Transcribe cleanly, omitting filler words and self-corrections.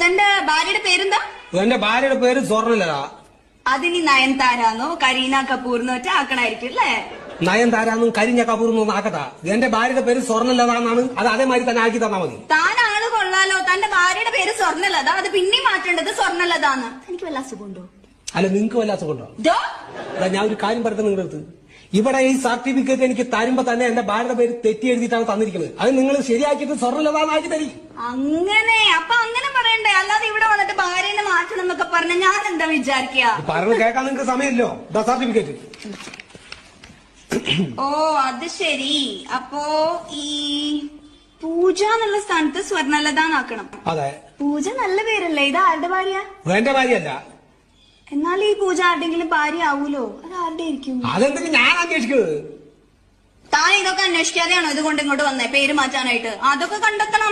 തന്റെ ഭാര്യയുടെ പേരെന്താ? എന്റെ ഭാര്യയുടെ പേര് സ്വർണ്ണലതാ. അതിനി നയൻതാരാന്നോ കരീന കപൂർന്നോ ഒറ്റ ആക്കണായിരിക്കും അല്ലേ? നയൻതാരാന്നും കരിഞ്ഞ കപൂർന്നും ആക്കട്ടാ. എന്റെ ഭാര്യയുടെ പേര് സ്വർണ്ണലതാന്നാണ്. അത് അതേമാതിരി തന്നെ ആക്കി തന്നാ മതി. താൻ ആള് കൊള്ളാലോ. തന്റെ ഭാര്യയുടെ പേര് സ്വർണ്ണലത, അത് പിന്നെയും മാറ്റേണ്ടത് സ്വർണ്ണലതാന്ന്. എനിക്ക് വല്ല അസുഖമുണ്ടോ? അല്ല, നിങ്ങക്ക് വല്ല അസുഖമുണ്ടോ? ഞാൻ ഒരു കാര്യം പറഞ്ഞത് നിങ്ങളുടെ അടുത്ത്. ഇവിടെ ഈ സർട്ടിഫിക്കറ്റ് എനിക്ക് തരുമ്പോ തന്നെ എന്റെ ഭാര്യയുടെ പേര് തെറ്റി എഴുതിയിട്ടാണ് തന്നിരിക്കുന്നത്. അത് നിങ്ങൾ ശരിയാക്കിയിട്ട് സ്വർണ്ണലതാന്നാക്കി തരും. അങ്ങനെ അപ്പൊ അങ്ങനെ പറയണ്ടേ, അല്ലാതെ ഇവിടെ വന്നിട്ട് ഭാര്യനെ മാറ്റണം എന്നൊക്കെ പറഞ്ഞ ഞാൻ എന്താ വിചാരിക്കുക? പറഞ്ഞു കേൾക്കാൻ നിങ്ങൾക്ക് സമയമില്ലോ. സർട്ടിഫിക്കറ്റ്. ഓ അത് ശരി. അപ്പോ ഈ പൂജ എന്നുള്ള സ്ഥാനത്ത് സ്വർണ്ണലതാന്നാക്കണം. അതെ. പൂജ നല്ല പേരല്ലേ? ഇത് ആരുടെ ഭാര്യ? എന്റെ ഭാര്യയല്ല. എന്നാൽ ഈ പൂജ ആരുടെങ്കിലും ഭാര്യ ആവൂലോ? അത് ആരുടെ ആയിരിക്കും? അതെന്തെങ്കിലും ഞാൻ അന്വേഷിക്കുന്നത്. താൻ ഇതൊക്കെ അന്വേഷിക്കാതെയാണോ ഇതുകൊണ്ട് ഇങ്ങോട്ട് വന്നേ പേര് മാറ്റാനായിട്ട്? അതൊക്കെ കണ്ടെത്തണം.